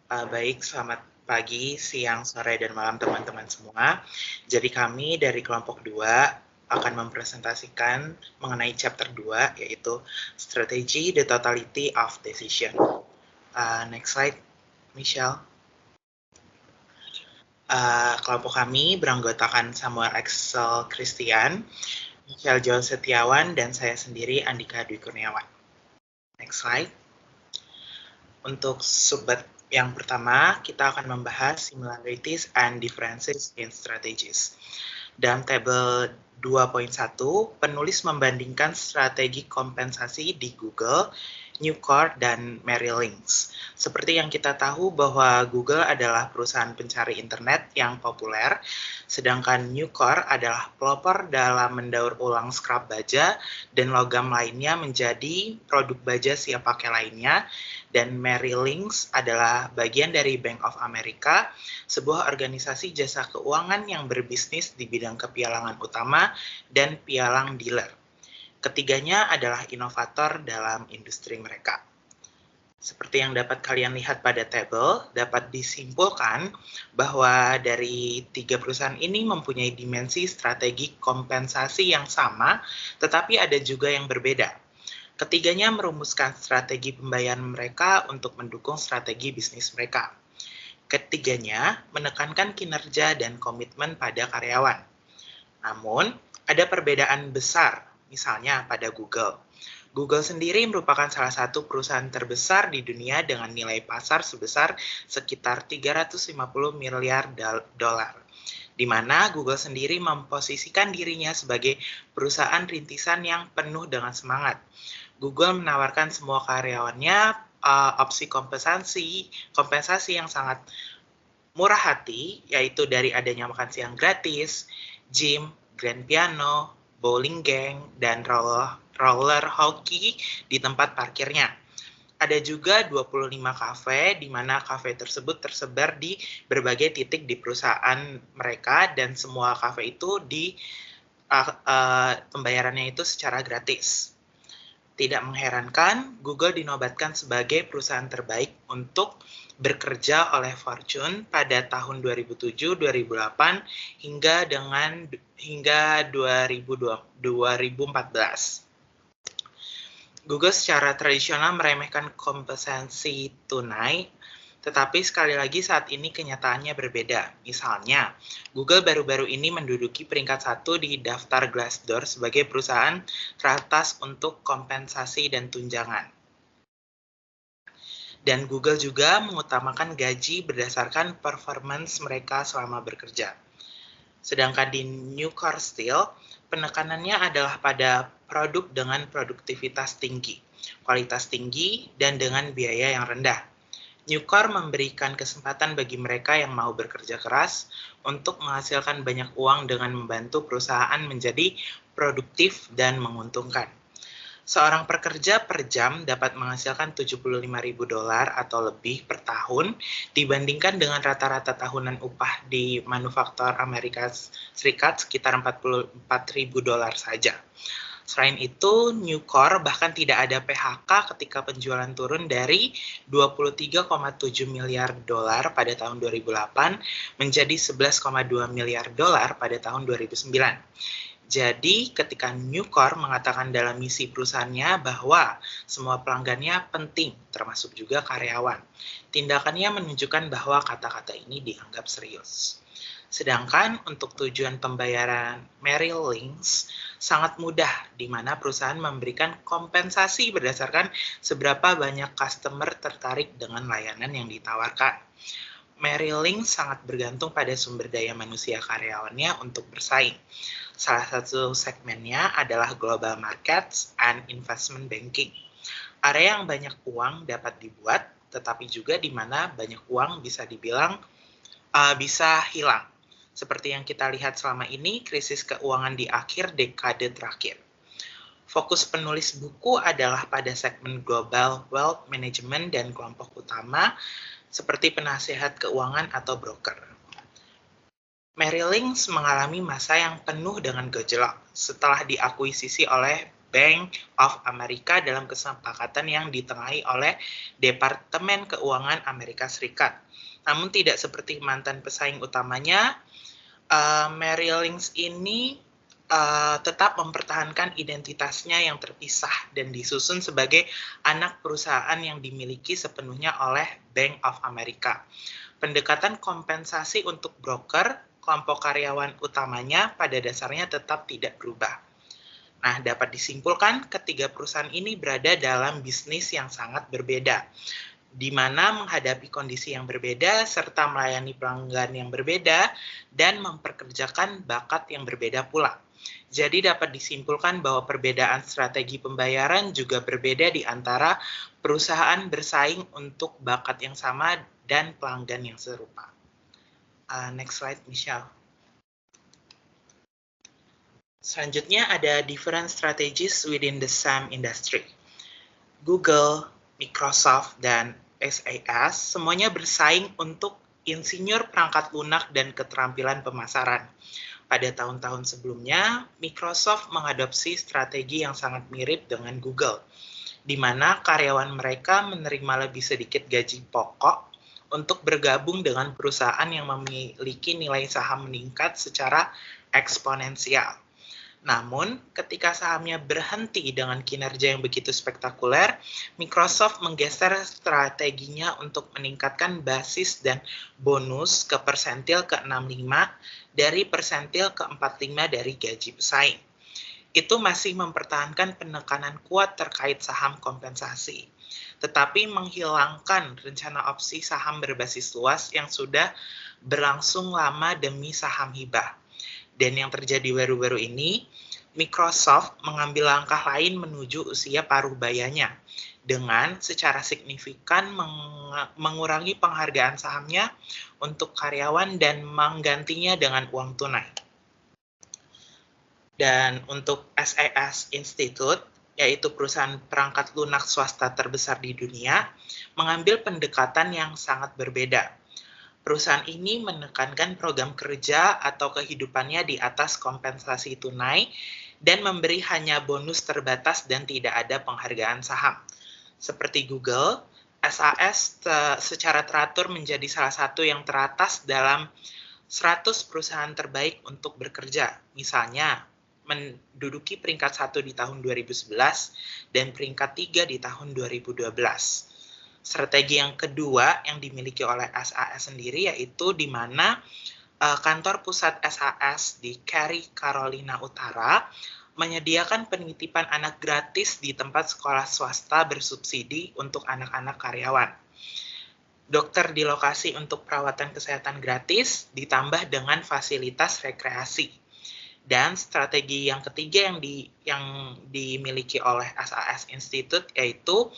Baik, selamat pagi, siang, sore, dan malam teman-teman semua. Jadi kami dari kelompok 2 akan mempresentasikan mengenai chapter 2, yaitu Strategy the Totality of Decision. Next slide, Michelle. Kelompok kami beranggotakan Samuel Axel Christian, Michelle John Setiawan, dan saya sendiri Andika Dwi Kurniawan. Next slide. Untuk subbab yang pertama, kita akan membahas similarities and differences in strategies. Dalam tabel 2.1, penulis membandingkan strategi kompensasi di Google, Newcore, dan Merrill Lynch. Seperti yang kita tahu bahwa Google adalah perusahaan pencari internet yang populer, sedangkan Newcore adalah pelopor dalam mendaur ulang scrap baja dan logam lainnya menjadi produk baja siap pakai lainnya, dan Merrill Lynch adalah bagian dari Bank of America, sebuah organisasi jasa keuangan yang berbisnis di bidang kepialangan utama dan pialang dealer. Ketiganya adalah inovator dalam industri mereka. Seperti yang dapat kalian lihat pada tabel, dapat disimpulkan bahwa dari 3 perusahaan ini mempunyai dimensi strategi kompensasi yang sama, tetapi ada juga yang berbeda. Ketiganya merumuskan strategi pembayaran mereka untuk mendukung strategi bisnis mereka. Ketiganya menekankan kinerja dan komitmen pada karyawan. Namun, ada perbedaan besar, misalnya pada Google. Google sendiri merupakan salah satu perusahaan terbesar di dunia dengan nilai pasar sebesar sekitar 350 miliar dolar, di mana Google sendiri memposisikan dirinya sebagai perusahaan rintisan yang penuh dengan semangat. Google menawarkan semua karyawannya opsi kompensasi yang sangat murah hati, yaitu dari adanya makan siang gratis, gym, grand piano, bowling gang, dan roller hockey di tempat parkirnya. Ada juga 25 kafe, di mana kafe tersebut tersebar di berbagai titik di perusahaan mereka, dan semua kafe itu pembayarannya itu secara gratis. Tidak mengherankan, Google dinobatkan sebagai perusahaan terbaik untuk bekerja oleh Fortune pada tahun 2007-2008 hingga 2014. Google secara tradisional meremehkan kompensasi tunai, tetapi sekali lagi saat ini kenyataannya berbeda. Misalnya, Google baru-baru ini menduduki peringkat 1 di daftar Glassdoor sebagai perusahaan teratas untuk kompensasi dan tunjangan. Dan Google juga mengutamakan gaji berdasarkan performance mereka selama bekerja. Sedangkan di Newcore Steel, penekanannya adalah pada produk dengan produktivitas tinggi, kualitas tinggi, dan dengan biaya yang rendah. Newcore memberikan kesempatan bagi mereka yang mau bekerja keras untuk menghasilkan banyak uang dengan membantu perusahaan menjadi produktif dan menguntungkan. Seorang pekerja per jam dapat menghasilkan $75.000 atau lebih per tahun dibandingkan dengan rata-rata tahunan upah di manufaktur Amerika Serikat sekitar $44.000 saja. Selain itu, Newcore bahkan tidak ada PHK ketika penjualan turun dari $23,7 miliar pada tahun 2008 menjadi $11,2 miliar pada tahun 2009. Jadi, ketika Newcore mengatakan dalam misi perusahaannya bahwa semua pelanggannya penting, termasuk juga karyawan, tindakannya menunjukkan bahwa kata-kata ini dianggap serius. Sedangkan untuk tujuan pembayaran Merrill Lynch sangat mudah, di mana perusahaan memberikan kompensasi berdasarkan seberapa banyak customer tertarik dengan layanan yang ditawarkan. Merrill Lynch sangat bergantung pada sumber daya manusia karyawannya untuk bersaing. Salah satu segmennya adalah Global Markets and Investment Banking. Area yang banyak uang dapat dibuat, tetapi juga di mana banyak uang bisa dibilang bisa hilang. Seperti yang kita lihat selama ini, krisis keuangan di akhir dekade terakhir. Fokus penulis buku adalah pada segmen Global Wealth Management dan kelompok utama, seperti penasehat keuangan atau broker. Merrill Lynch mengalami masa yang penuh dengan gejolak setelah diakuisisi oleh Bank of America dalam kesepakatan yang ditengahi oleh Departemen Keuangan Amerika Serikat. Namun tidak seperti mantan pesaing utamanya, Merrill Lynch ini tetap mempertahankan identitasnya yang terpisah dan disusun sebagai anak perusahaan yang dimiliki sepenuhnya oleh Bank of America. Pendekatan kompensasi untuk broker, kelompok karyawan utamanya pada dasarnya tetap tidak berubah. Nah, dapat disimpulkan ketiga perusahaan ini berada dalam bisnis yang sangat berbeda, di mana menghadapi kondisi yang berbeda serta melayani pelanggan yang berbeda dan memperkerjakan bakat yang berbeda pula. Jadi dapat disimpulkan bahwa perbedaan strategi pembayaran juga berbeda di antara perusahaan bersaing untuk bakat yang sama dan pelanggan yang serupa. Next slide, Michelle. Selanjutnya ada different strategies within the same industry. Google, Microsoft, dan SAS semuanya bersaing untuk insinyur perangkat lunak dan keterampilan pemasaran. Pada tahun-tahun sebelumnya, Microsoft mengadopsi strategi yang sangat mirip dengan Google, di mana karyawan mereka menerima lebih sedikit gaji pokok untuk bergabung dengan perusahaan yang memiliki nilai saham meningkat secara eksponensial. Namun, ketika sahamnya berhenti dengan kinerja yang begitu spektakuler, Microsoft menggeser strateginya untuk meningkatkan basis dan bonus ke persentil ke-65 dari persentil ke-45 dari gaji pesaing. Itu masih mempertahankan penekanan kuat terkait saham kompensasi, tetapi menghilangkan rencana opsi saham berbasis luas yang sudah berlangsung lama demi saham hibah. Dan yang terjadi baru-baru ini, Microsoft mengambil langkah lain menuju usia paruh bayanya dengan secara signifikan mengurangi penghargaan sahamnya untuk karyawan dan menggantinya dengan uang tunai. Dan untuk SAS Institute, yaitu perusahaan perangkat lunak swasta terbesar di dunia, mengambil pendekatan yang sangat berbeda. Perusahaan ini menekankan program kerja atau kehidupannya di atas kompensasi tunai dan memberi hanya bonus terbatas dan tidak ada penghargaan saham. Seperti Google, SAS secara teratur menjadi salah satu yang teratas dalam 100 perusahaan terbaik untuk bekerja. Misalnya, menduduki peringkat 1 di tahun 2011 dan peringkat 3 di tahun 2012. Strategi yang kedua yang dimiliki oleh SAS sendiri yaitu di mana kantor pusat SAS di Cary, Carolina Utara menyediakan penitipan anak gratis di tempat sekolah swasta bersubsidi untuk anak-anak karyawan. Dokter di lokasi untuk perawatan kesehatan gratis ditambah dengan fasilitas rekreasi. Dan strategi yang ketiga yang dimiliki oleh SAS Institute yaitu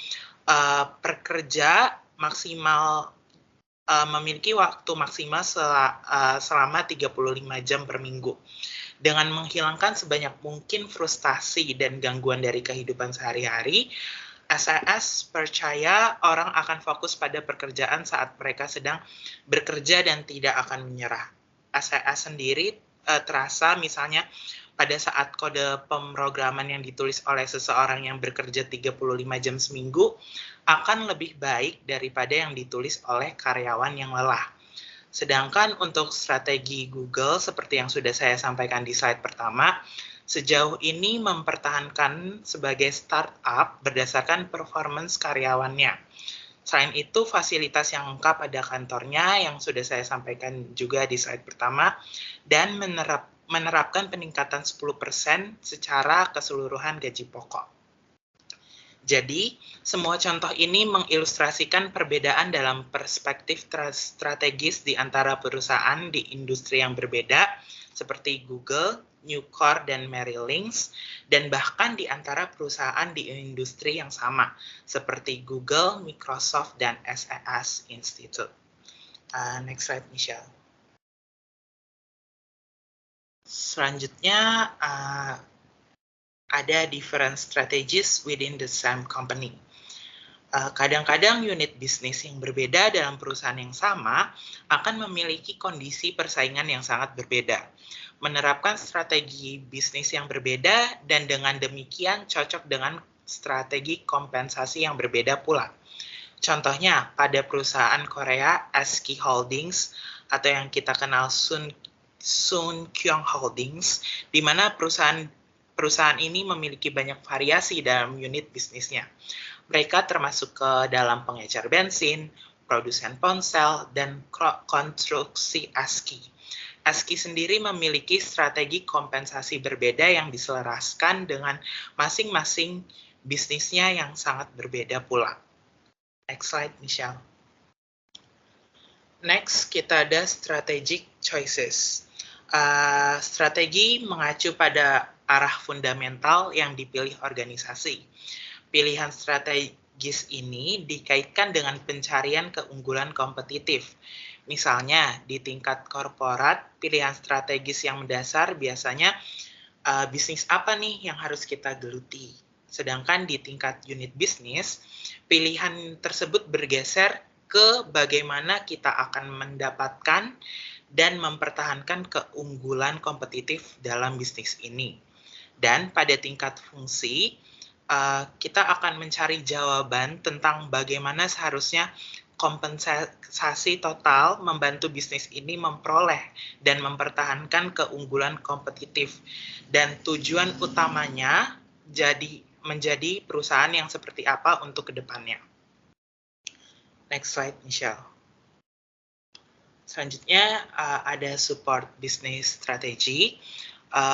pekerja maksimal memiliki waktu maksimal selama 35 jam per minggu. Dengan menghilangkan sebanyak mungkin frustasi dan gangguan dari kehidupan sehari-hari, SAS percaya orang akan fokus pada pekerjaan saat mereka sedang bekerja dan tidak akan menyerah. SAS sendiri terasa misalnya pada saat kode pemrograman yang ditulis oleh seseorang yang bekerja 35 jam seminggu akan lebih baik daripada yang ditulis oleh karyawan yang lelah. Sedangkan untuk strategi Google, seperti yang sudah saya sampaikan di slide pertama, sejauh ini mempertahankan sebagai startup berdasarkan performance karyawannya. Selain itu, fasilitas yang lengkap pada kantornya yang sudah saya sampaikan juga di slide pertama, dan menerapkan peningkatan 10% secara keseluruhan gaji pokok. Jadi, semua contoh ini mengilustrasikan perbedaan dalam perspektif strategis di antara perusahaan di industri yang berbeda, seperti Google, Nucor, dan Merrill Lynch, dan bahkan di antara perusahaan di industri yang sama, seperti Google, Microsoft, dan SAS Institute. Next slide, Michelle. Selanjutnya, ada different strategies within the same company. Kadang-kadang unit bisnis yang berbeda dalam perusahaan yang sama akan memiliki kondisi persaingan yang sangat berbeda. menerapkan strategi bisnis yang berbeda dan dengan demikian cocok dengan strategi kompensasi yang berbeda pula. Contohnya, pada perusahaan Korea SK Holdings atau yang kita kenal Sunkyung Holdings, di mana perusahaan ini memiliki banyak variasi dalam unit bisnisnya. Mereka termasuk ke dalam pengecer bensin, produsen ponsel, dan konstruksi ASKI. ASKI sendiri memiliki strategi kompensasi berbeda yang diselaraskan dengan masing-masing bisnisnya yang sangat berbeda pula. Next slide, Michelle. Next, kita ada strategic choices. Strategi mengacu pada arah fundamental yang dipilih organisasi. Pilihan strategis ini dikaitkan dengan pencarian keunggulan kompetitif. Misalnya, di tingkat korporat, pilihan strategis yang mendasar biasanya bisnis apa nih yang harus kita geluti. Sedangkan di tingkat unit bisnis, pilihan tersebut bergeser ke bagaimana kita akan mendapatkan dan mempertahankan keunggulan kompetitif dalam bisnis ini. Dan pada tingkat fungsi, kita akan mencari jawaban tentang bagaimana seharusnya kompensasi total membantu bisnis ini memperoleh dan mempertahankan keunggulan kompetitif. Dan tujuan utamanya menjadi perusahaan yang seperti apa untuk kedepannya. Next slide, Michelle. Selanjutnya ada support business strategy.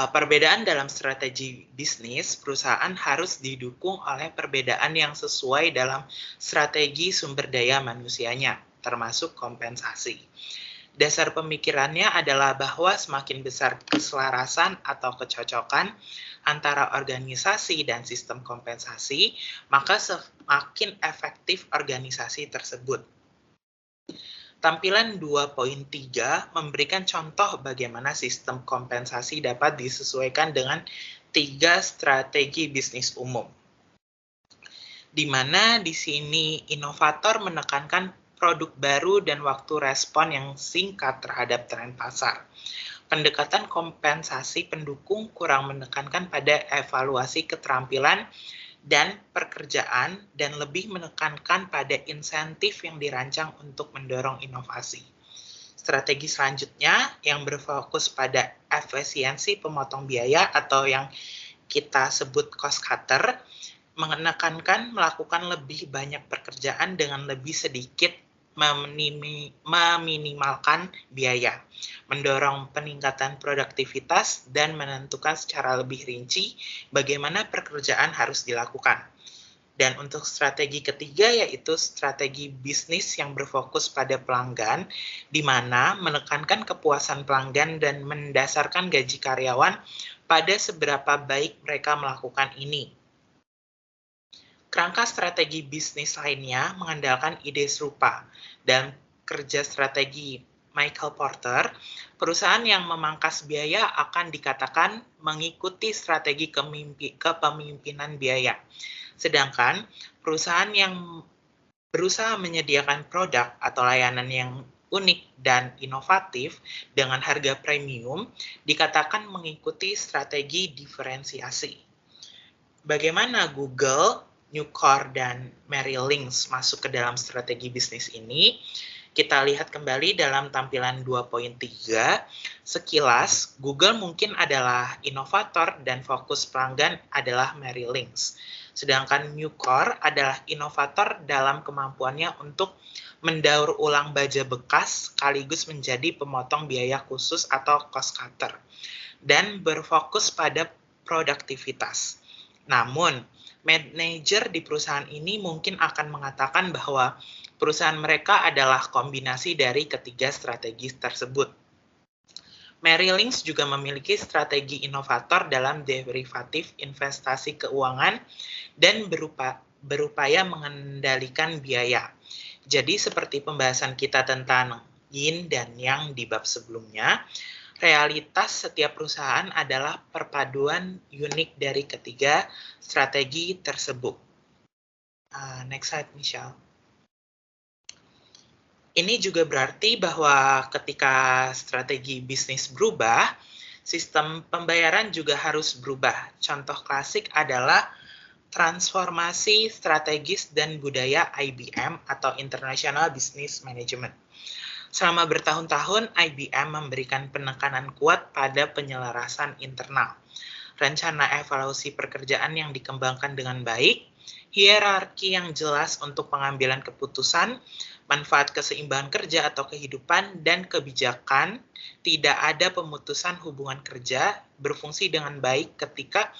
Perbedaan dalam strategi bisnis perusahaan harus didukung oleh perbedaan yang sesuai dalam strategi sumber daya manusianya, termasuk kompensasi. Dasar pemikirannya adalah bahwa semakin besar keselarasan atau kecocokan antara organisasi dan sistem kompensasi, maka semakin efektif organisasi tersebut. Tampilan 2.3 memberikan contoh bagaimana sistem kompensasi dapat disesuaikan dengan 3 strategi bisnis umum. Di mana di sini inovator menekankan produk baru dan waktu respon yang singkat terhadap tren pasar. Pendekatan kompensasi pendukung kurang menekankan pada evaluasi keterampilan dan pekerjaan dan lebih menekankan pada insentif yang dirancang untuk mendorong inovasi. Strategi selanjutnya yang berfokus pada efisiensi pemotong biaya atau yang kita sebut cost cutter, menekankan melakukan lebih banyak pekerjaan dengan lebih sedikit meminimalkan biaya, mendorong peningkatan produktivitas, dan menentukan secara lebih rinci bagaimana pekerjaan harus dilakukan. Dan untuk strategi ketiga yaitu strategi bisnis yang berfokus pada pelanggan, di mana menekankan kepuasan pelanggan dan mendasarkan gaji karyawan pada seberapa baik mereka melakukan ini. Kerangka strategi bisnis lainnya mengandalkan ide serupa. Dan kerja strategi Michael Porter, perusahaan yang memangkas biaya akan dikatakan mengikuti strategi kepemimpinan biaya. Sedangkan perusahaan yang berusaha menyediakan produk atau layanan yang unik dan inovatif dengan harga premium dikatakan mengikuti strategi diferensiasi. Bagaimana Google, Nucor, dan Merrill Lynch masuk ke dalam strategi bisnis ini? Kita lihat kembali dalam tampilan 2.3. Sekilas, Google mungkin adalah inovator dan fokus pelanggan adalah Merrill Lynch. Sedangkan Nucor adalah inovator dalam kemampuannya untuk mendaur ulang baja bekas sekaligus menjadi pemotong biaya khusus atau cost cutter. Dan berfokus pada produktivitas. Namun, manajer di perusahaan ini mungkin akan mengatakan bahwa perusahaan mereka adalah kombinasi dari ketiga strategi tersebut. Merrill Lynch juga memiliki strategi inovator dalam derivatif investasi keuangan dan berupaya mengendalikan biaya. Jadi seperti pembahasan kita tentang yin dan yang di bab sebelumnya, realitas setiap perusahaan adalah perpaduan unik dari ketiga strategi tersebut. Next slide, Michelle. Ini juga berarti bahwa ketika strategi bisnis berubah, Sistem pembayaran juga harus berubah. Contoh klasik adalah transformasi strategis dan budaya IBM atau International Business Management. Selama bertahun-tahun, IBM memberikan penekanan kuat pada penyelarasan internal. Rencana evaluasi pekerjaan yang dikembangkan dengan baik, hierarki yang jelas untuk pengambilan keputusan, manfaat keseimbangan kerja atau kehidupan, dan kebijakan, tidak ada pemutusan hubungan kerja berfungsi dengan baik ketika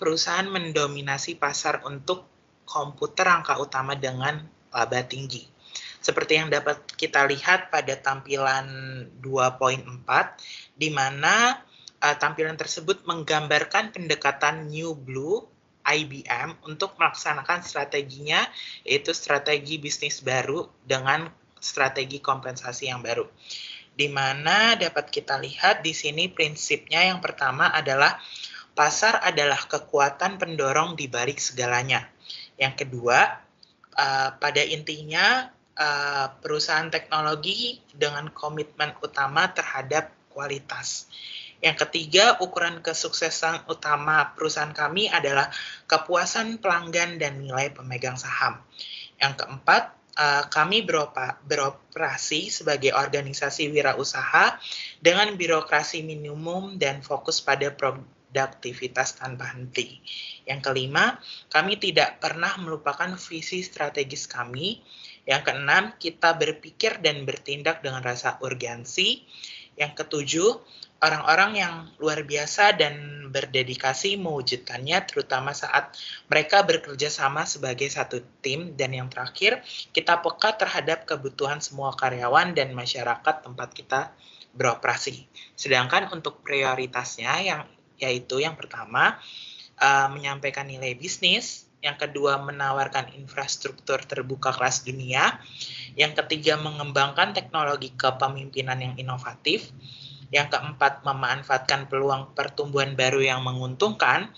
perusahaan mendominasi pasar untuk komputer rangka utama dengan laba tinggi. Seperti yang dapat kita lihat pada tampilan 2.4, di mana tampilan tersebut menggambarkan pendekatan New Blue IBM untuk melaksanakan strateginya, yaitu strategi bisnis baru dengan strategi kompensasi yang baru. Di mana dapat kita lihat di sini prinsipnya yang pertama adalah pasar adalah kekuatan pendorong di balik segalanya. Yang kedua, pada intinya perusahaan teknologi dengan komitmen utama terhadap kualitas. Yang ketiga, ukuran kesuksesan utama perusahaan kami adalah kepuasan pelanggan dan nilai pemegang saham. Yang keempat, kami beroperasi sebagai organisasi wirausaha dengan birokrasi minimum dan fokus pada produktivitas tanpa henti. Yang kelima, kami tidak pernah melupakan visi strategis kami. Yang keenam, kita berpikir dan bertindak dengan rasa urgensi. Yang ketujuh, orang-orang yang luar biasa dan berdedikasi mewujudkannya, terutama saat mereka bekerja sama sebagai satu tim. Dan yang terakhir, kita peka terhadap kebutuhan semua karyawan dan masyarakat tempat kita beroperasi. Sedangkan untuk prioritasnya, yaitu yang pertama, menyampaikan nilai bisnis, yang kedua menawarkan infrastruktur terbuka kelas dunia, yang ketiga mengembangkan teknologi kepemimpinan yang inovatif, yang keempat memanfaatkan peluang pertumbuhan baru yang menguntungkan,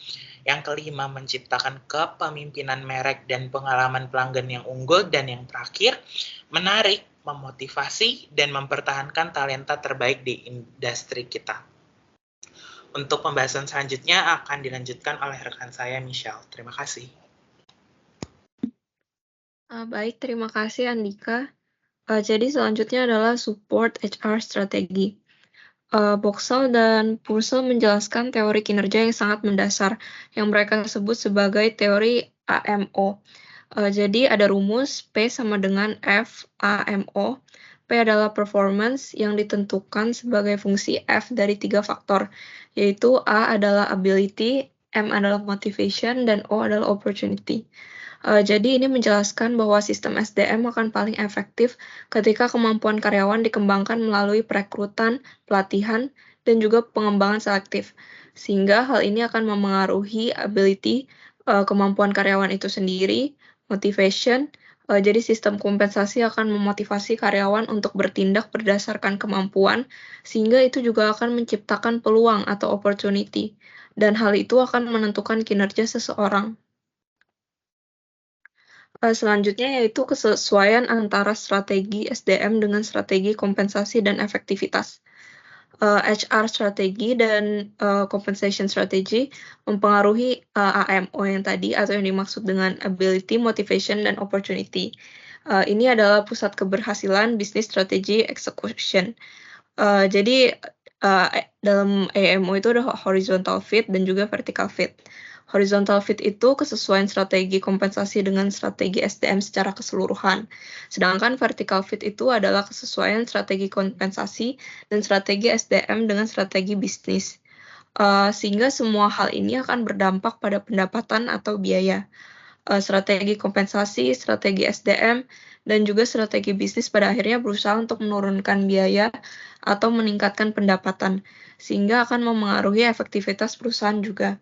yang kelima menciptakan kepemimpinan merek dan pengalaman pelanggan yang unggul, dan yang terakhir menarik, memotivasi, dan mempertahankan talenta terbaik di industri kita. Untuk pembahasan selanjutnya akan dilanjutkan oleh rekan saya, Michelle. Terima kasih. Baik, terima kasih Andika. Jadi selanjutnya adalah support HR strategi. Boxall dan Purcell menjelaskan teori kinerja yang sangat mendasar, yang mereka sebut sebagai teori AMO. Jadi ada rumus P sama dengan F AMO. P adalah performance yang ditentukan sebagai fungsi F dari 3 faktor, yaitu A adalah ability, M adalah motivation, dan O adalah opportunity. Jadi ini menjelaskan bahwa sistem SDM akan paling efektif ketika kemampuan karyawan dikembangkan melalui perekrutan, pelatihan, dan juga pengembangan selektif. Sehingga hal ini akan memengaruhi ability, kemampuan karyawan itu sendiri, motivation, jadi sistem kompensasi akan memotivasi karyawan untuk bertindak berdasarkan kemampuan, sehingga itu juga akan menciptakan peluang atau opportunity. Dan hal itu akan menentukan kinerja seseorang. Selanjutnya yaitu kesesuaian antara strategi SDM dengan strategi kompensasi dan efektivitas. HR strategi dan compensation strategy mempengaruhi AMO yang tadi atau yang dimaksud dengan ability, motivation, dan opportunity. Ini adalah pusat keberhasilan business strategy execution. Jadi dalam AMO itu ada horizontal fit dan juga vertical fit. Horizontal fit itu kesesuaian strategi kompensasi dengan strategi SDM secara keseluruhan. Sedangkan vertical fit itu adalah kesesuaian strategi kompensasi dan strategi SDM dengan strategi bisnis. Sehingga semua hal ini akan berdampak pada pendapatan atau biaya. Strategi kompensasi, strategi SDM, dan juga strategi bisnis pada akhirnya berusaha untuk menurunkan biaya atau meningkatkan pendapatan, sehingga akan memengaruhi efektivitas perusahaan juga.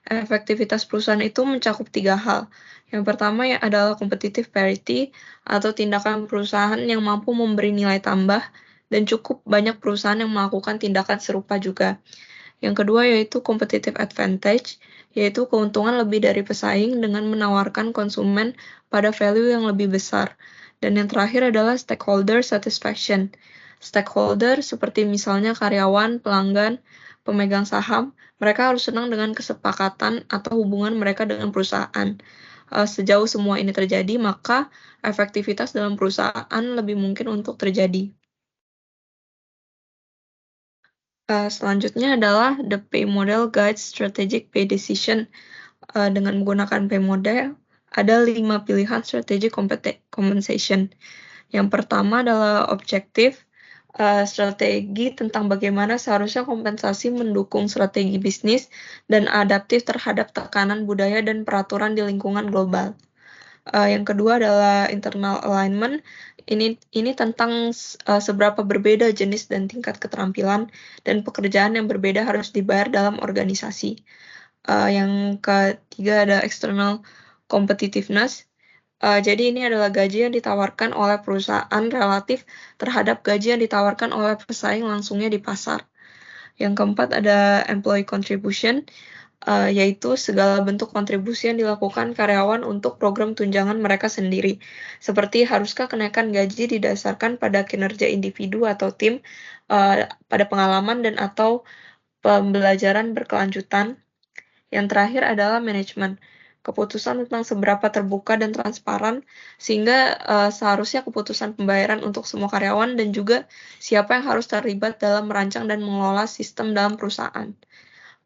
Efektivitas perusahaan itu mencakup 3 hal. Yang pertama adalah competitive parity atau tindakan perusahaan yang mampu memberi nilai tambah dan cukup banyak perusahaan yang melakukan tindakan serupa juga. Yang kedua yaitu competitive advantage, yaitu keuntungan lebih dari pesaing dengan menawarkan konsumen pada value yang lebih besar. Dan yang terakhir adalah stakeholder satisfaction. Stakeholder seperti misalnya karyawan, pelanggan, pemegang saham, mereka harus senang dengan kesepakatan atau hubungan mereka dengan perusahaan. Sejauh semua ini terjadi, maka efektivitas dalam perusahaan lebih mungkin untuk terjadi. Selanjutnya adalah the pay model guides strategic pay decision. Dengan menggunakan pay model, ada 5 pilihan strategi compensation. Yang pertama adalah objektif, strategi tentang bagaimana seharusnya kompensasi mendukung strategi bisnis dan adaptif terhadap tekanan budaya dan peraturan di lingkungan global. Yang kedua adalah internal alignment. Ini tentang seberapa berbeda jenis dan tingkat keterampilan dan pekerjaan yang berbeda harus dibayar dalam organisasi. Yang ketiga ada external competitiveness. Jadi ini adalah gaji yang ditawarkan oleh perusahaan relatif terhadap gaji yang ditawarkan oleh pesaing langsungnya di pasar. Yang keempat ada employee contribution, yaitu segala bentuk kontribusi yang dilakukan karyawan untuk program tunjangan mereka sendiri. Seperti haruskah kenaikan gaji didasarkan pada kinerja individu atau tim, pada pengalaman dan atau pembelajaran berkelanjutan. Yang terakhir adalah manajemen. Keputusan tentang seberapa terbuka dan transparan, sehingga seharusnya keputusan pembayaran untuk semua karyawan dan juga siapa yang harus terlibat dalam merancang dan mengelola sistem dalam perusahaan.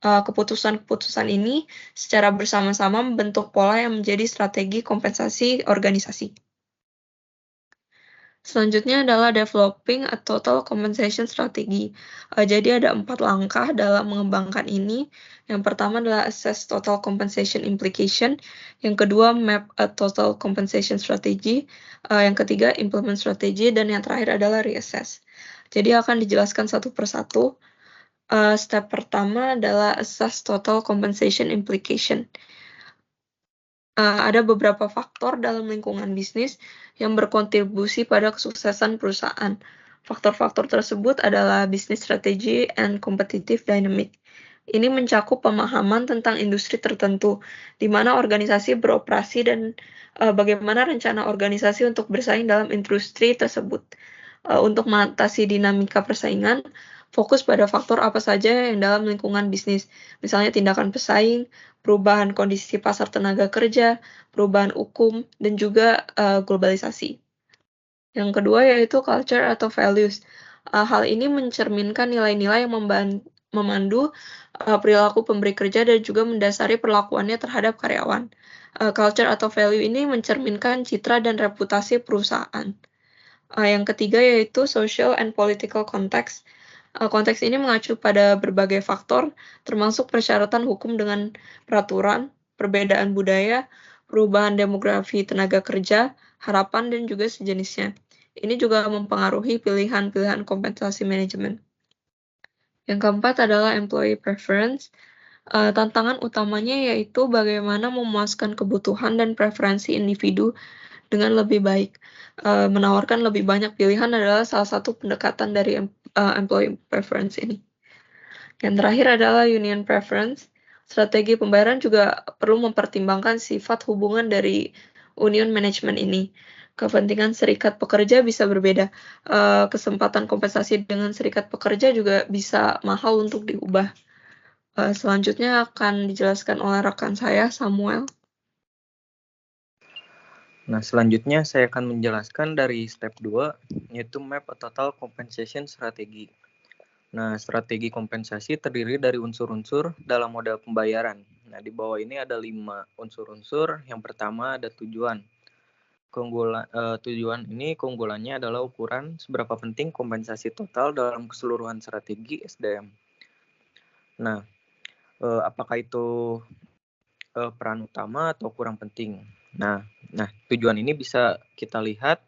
Keputusan-keputusan ini secara bersama-sama membentuk pola yang menjadi strategi kompensasi organisasi. Selanjutnya adalah developing a total compensation strategy. Jadi ada 4 langkah dalam mengembangkan ini. Yang pertama adalah assess total compensation implication. Yang kedua map a total compensation strategy. Yang ketiga implement strategy. Dan yang terakhir adalah reassess. Jadi akan dijelaskan satu persatu. Step pertama adalah assess total compensation implication. Ada beberapa faktor dalam lingkungan bisnis yang berkontribusi pada kesuksesan perusahaan. Faktor-faktor tersebut adalah business strategy and competitive dynamic. Ini mencakup pemahaman tentang industri tertentu, di mana organisasi beroperasi dan bagaimana rencana organisasi untuk bersaing dalam industri tersebut. Untuk mengatasi dinamika persaingan, fokus pada faktor apa saja yang dalam lingkungan bisnis, misalnya tindakan pesaing, perubahan kondisi pasar tenaga kerja, perubahan hukum, dan juga globalisasi. Yang kedua yaitu culture atau values. Hal ini mencerminkan nilai-nilai yang memandu perilaku pemberi kerja dan juga mendasari perlakuannya terhadap karyawan. Culture atau value ini mencerminkan citra dan reputasi perusahaan. Yang ketiga yaitu social and political context. Konteks ini mengacu pada berbagai faktor, termasuk persyaratan hukum dengan peraturan, perbedaan budaya, perubahan demografi tenaga kerja, harapan, dan juga sejenisnya. Ini juga mempengaruhi pilihan-pilihan kompensasi manajemen. Yang keempat adalah employee preference. Tantangan utamanya yaitu bagaimana memuaskan kebutuhan dan preferensi individu dengan lebih baik. Menawarkan lebih banyak pilihan adalah salah satu pendekatan dari employee preference ini. Yang terakhir adalah union preference. Strategi pembayaran juga perlu mempertimbangkan sifat hubungan dari union management ini. Kepentingan serikat pekerja bisa berbeda. Kesempatan kompensasi dengan serikat pekerja juga bisa mahal untuk diubah. Selanjutnya akan dijelaskan oleh rekan saya, Samuel. Nah, selanjutnya saya akan menjelaskan dari step 2, yaitu map a total compensation strategy. Nah, strategi kompensasi terdiri dari unsur-unsur dalam model pembayaran. Nah, di bawah ini ada 5 unsur-unsur. Yang pertama ada tujuan. Tujuan ini keunggulannya adalah ukuran seberapa penting kompensasi total dalam keseluruhan strategi SDM. Nah, apakah itu peran utama atau kurang penting? Nah, tujuan ini bisa kita lihat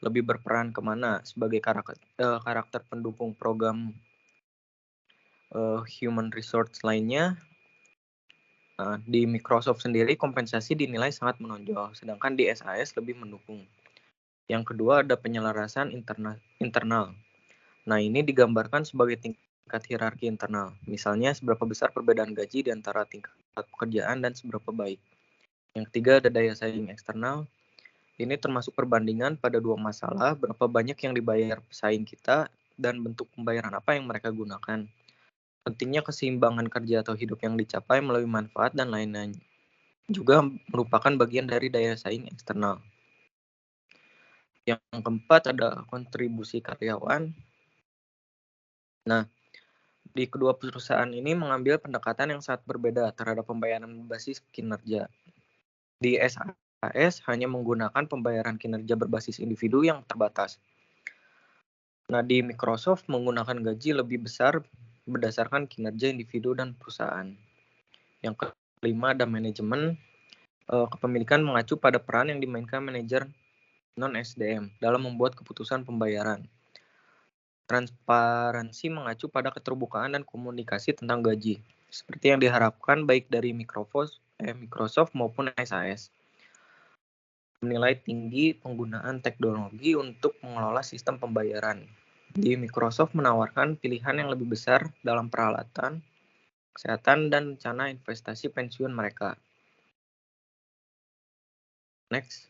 lebih berperan kemana sebagai karakter pendukung program human resource lainnya. Di Microsoft sendiri kompensasi dinilai sangat menonjol, sedangkan di SAS lebih mendukung. Yang kedua ada penyelarasan internal. Nah, ini digambarkan sebagai tingkat hierarki internal. Misalnya seberapa besar perbedaan gaji di antara tingkat pekerjaan dan seberapa baik. Yang ketiga ada daya saing eksternal. Ini termasuk perbandingan pada 2 masalah, berapa banyak yang dibayar pesaing kita dan bentuk pembayaran apa yang mereka gunakan. Pentingnya keseimbangan kerja atau hidup yang dicapai melalui manfaat dan lain-lain juga merupakan bagian dari daya saing eksternal. Yang keempat ada kontribusi karyawan. Nah, di kedua perusahaan ini mengambil pendekatan yang sangat berbeda terhadap pembayaran berbasis kinerja. Di SAS hanya menggunakan pembayaran kinerja berbasis individu yang terbatas. Nah, di Microsoft menggunakan gaji lebih besar berdasarkan kinerja individu dan perusahaan. Yang kelima ada manajemen. Kepemilikan mengacu pada peran yang dimainkan manajer non-SDM dalam membuat keputusan pembayaran. Transparansi mengacu pada keterbukaan dan komunikasi tentang gaji, seperti yang diharapkan baik dari Microsoft maupun SAS. Menilai tinggi penggunaan teknologi untuk mengelola sistem pembayaran. Di Microsoft menawarkan pilihan yang lebih besar dalam peralatan, kesehatan, dan rencana investasi pensiun mereka. Next.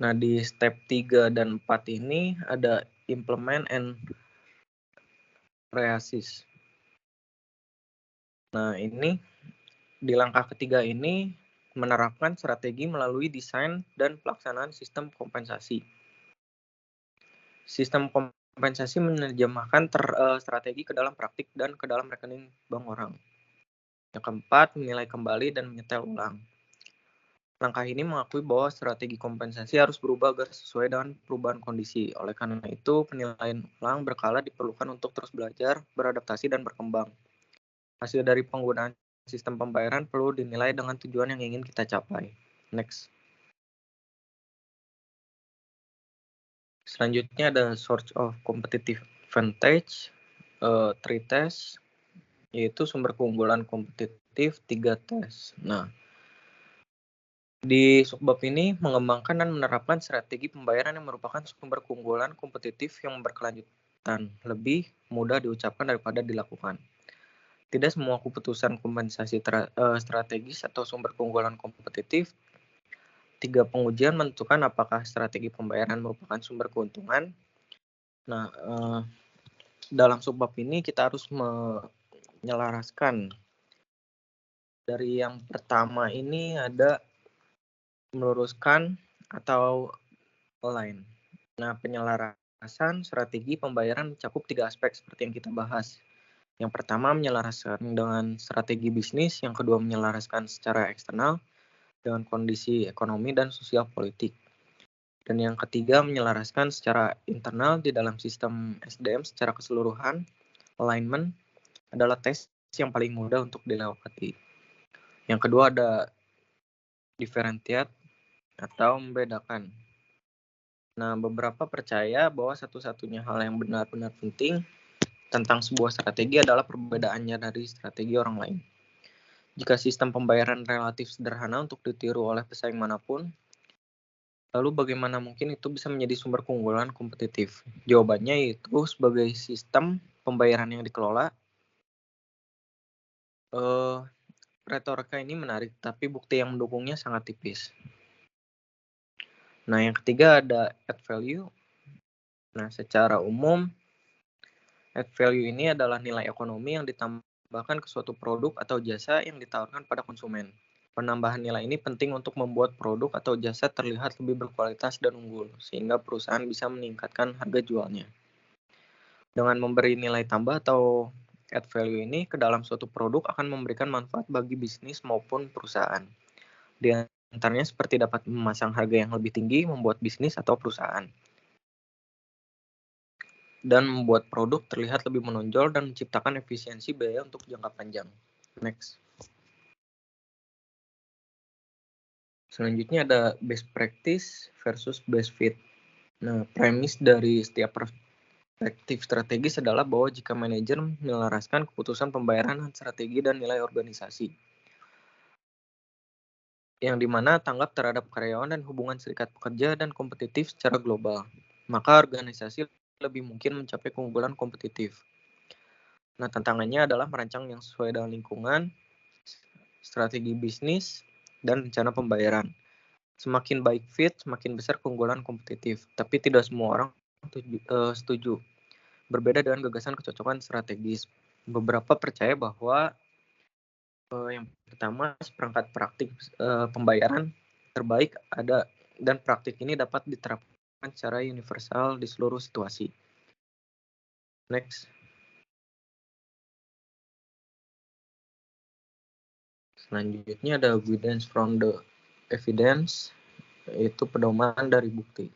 Nah, di step 3 dan 4 ini ada implement and reassess. Nah, ini di langkah ketiga ini menerapkan strategi melalui desain dan pelaksanaan sistem kompensasi. Sistem kompensasi menerjemahkan strategi ke dalam praktik dan ke dalam rekening bank orang. Yang keempat, menilai kembali dan menyetel ulang. Langkah ini mengakui bahwa strategi kompensasi harus berubah agar sesuai dengan perubahan kondisi. Oleh karena itu, penilaian ulang berkala diperlukan untuk terus belajar, beradaptasi, dan berkembang. Hasil dari penggunaan sistem pembayaran perlu dinilai dengan tujuan yang ingin kita capai. Next. Selanjutnya ada source of competitive advantage, 3 tes, yaitu sumber keunggulan kompetitif 3 tes. Nah, di subbab ini mengembangkan dan menerapkan strategi pembayaran yang merupakan sumber keunggulan kompetitif yang berkelanjutan, lebih mudah diucapkan daripada dilakukan. Tidak semua keputusan kompensasi strategis atau sumber keunggulan kompetitif. 3 pengujian menentukan apakah strategi pembayaran merupakan sumber keuntungan. Nah, dalam subbab ini kita harus menyelaraskan. Dari yang pertama ini ada meluruskan atau align. Nah, penyelarasan strategi pembayaran mencakup 3 aspek seperti yang kita bahas. Yang pertama menyelaraskan dengan strategi bisnis, yang kedua menyelaraskan secara eksternal dengan kondisi ekonomi dan sosial politik. Dan yang ketiga menyelaraskan secara internal di dalam sistem SDM secara keseluruhan. Alignment adalah tes yang paling mudah untuk dilewati. Yang kedua ada differentiate atau membedakan. Nah, beberapa percaya bahwa satu-satunya hal yang benar-benar penting tentang sebuah strategi adalah perbedaannya dari strategi orang lain. Jika sistem pembayaran relatif sederhana untuk ditiru oleh pesaing manapun, lalu bagaimana mungkin itu bisa menjadi sumber keunggulan kompetitif? Jawabannya yaitu sebagai sistem pembayaran yang dikelola. Retorika ini menarik, tapi bukti yang mendukungnya sangat tipis. Nah, yang ketiga ada add value. Nah, secara umum, add value ini adalah nilai ekonomi yang ditambahkan ke suatu produk atau jasa yang ditawarkan pada konsumen. Penambahan nilai ini penting untuk membuat produk atau jasa terlihat lebih berkualitas dan unggul, sehingga perusahaan bisa meningkatkan harga jualnya. Dengan memberi nilai tambah atau add value ini ke dalam suatu produk akan memberikan manfaat bagi bisnis maupun perusahaan. Di antaranya seperti dapat memasang harga yang lebih tinggi, membuat bisnis atau perusahaan, dan membuat produk terlihat lebih menonjol dan menciptakan efisiensi biaya untuk jangka panjang. Next. Selanjutnya ada best practice versus best fit. Nah, premis dari setiap perspektif strategis adalah bahwa jika manajer menyelaraskan keputusan pembayaran strategi dan nilai organisasi, yang dimana tanggap terhadap karyawan dan hubungan serikat pekerja dan kompetitif secara global, maka organisasi lebih mungkin mencapai keunggulan kompetitif. Nah, tantangannya adalah merancang yang sesuai dengan lingkungan, strategi bisnis, dan rencana pembayaran. Semakin baik fit, semakin besar keunggulan kompetitif. Tapi tidak semua orang setuju. berbeda dengan gagasan kecocokan strategis. Beberapa percaya bahwa yang pertama, perangkat praktik pembayaran terbaik ada dan praktik ini dapat diterapkan secara universal di seluruh situasi. Next. Selanjutnya ada evidence from the evidence, yaitu pedoman dari bukti.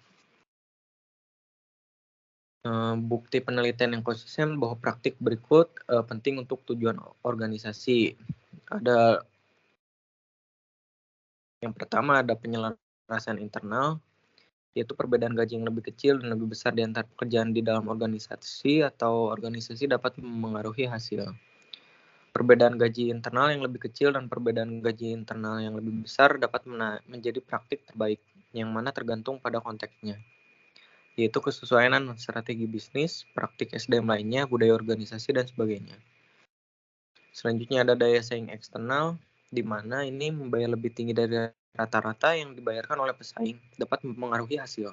Bukti penelitian yang konsisten bahwa praktik berikut penting untuk tujuan organisasi. Ada yang pertama, ada penyelarasan internal, yaitu perbedaan gaji yang lebih kecil dan lebih besar di antara pekerjaan di dalam organisasi atau organisasi dapat memengaruhi hasil. Perbedaan gaji internal yang lebih kecil dan perbedaan gaji internal yang lebih besar dapat menjadi praktik terbaik, yang mana tergantung pada konteksnya, yaitu kesesuaian strategi bisnis, praktik SDM lainnya, budaya organisasi, dan sebagainya. Selanjutnya ada daya saing eksternal, di mana ini membayar lebih tinggi dari rata-rata yang dibayarkan oleh pesaing, dapat mempengaruhi hasil.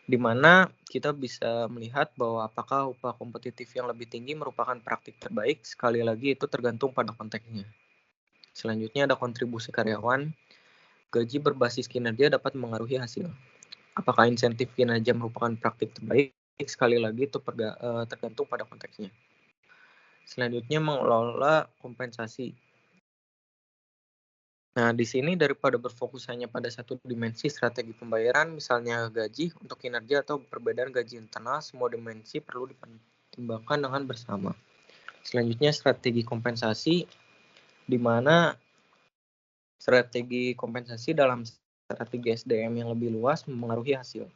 Di mana kita bisa melihat bahwa apakah upah kompetitif yang lebih tinggi merupakan praktik terbaik, sekali lagi itu tergantung pada konteksnya. Selanjutnya ada kontribusi karyawan, gaji berbasis kinerja dapat mengaruhi hasil. Apakah insentif kinerja merupakan praktik terbaik, sekali lagi itu tergantung pada konteksnya. Selanjutnya mengelola kompensasi. Nah, di sini daripada berfokus hanya pada satu dimensi strategi pembayaran, misalnya gaji untuk kinerja atau perbedaan gaji internal, semua dimensi perlu dipertimbangkan dengan bersama. Selanjutnya strategi kompensasi, di mana strategi kompensasi dalam strategi SDM yang lebih luas mempengaruhi hasil.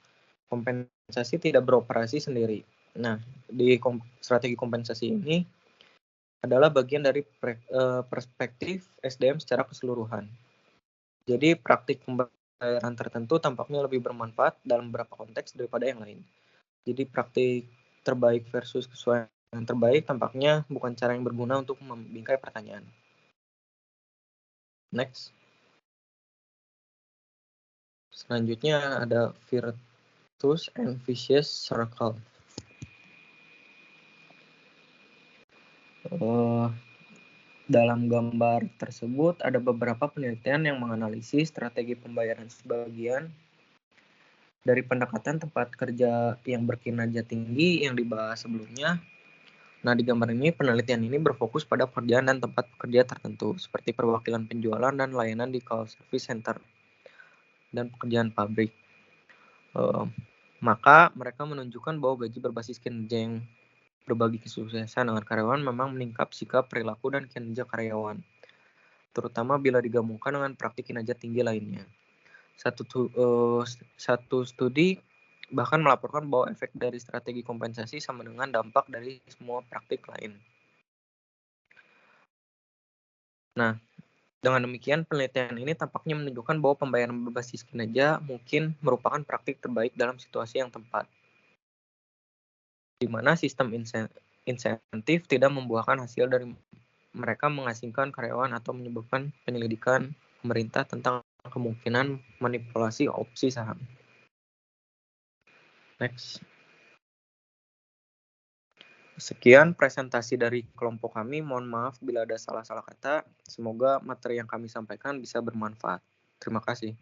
Kompensasi tidak beroperasi sendiri. Nah, di strategi kompensasi ini adalah bagian dari perspektif SDM secara keseluruhan. Jadi praktik pembayaran tertentu tampaknya lebih bermanfaat dalam beberapa konteks daripada yang lain. Jadi praktik terbaik versus kesesuaian yang terbaik tampaknya bukan cara yang berguna untuk membingkai pertanyaan. Next. Selanjutnya ada virtuous and vicious circle. Dalam gambar tersebut ada beberapa penelitian yang menganalisis strategi pembayaran sebagian dari pendekatan tempat kerja yang berkinerja tinggi yang dibahas sebelumnya. Nah, di gambar ini penelitian ini berfokus pada pekerjaan dan tempat kerja tertentu seperti perwakilan penjualan dan layanan di call service center dan pekerjaan pabrik. Maka mereka menunjukkan bahwa gaji berbasis kinerja yang berbagi kesuksesan dengan karyawan memang meningkat sikap, perilaku, dan kinerja karyawan, terutama bila digabungkan dengan praktik kinerja tinggi lainnya. Satu studi bahkan melaporkan bahwa efek dari strategi kompensasi sama dengan dampak dari semua praktik lain. Nah, dengan demikian penelitian ini tampaknya menunjukkan bahwa pembayaran berbasis kinerja mungkin merupakan praktik terbaik dalam situasi yang tepat, di mana sistem insentif tidak membuahkan hasil dari mereka mengasingkan karyawan atau menyebabkan penyelidikan pemerintah tentang kemungkinan manipulasi opsi saham. Next. Sekian presentasi dari kelompok kami. Mohon maaf bila ada salah-salah kata. Semoga materi yang kami sampaikan bisa bermanfaat. Terima kasih.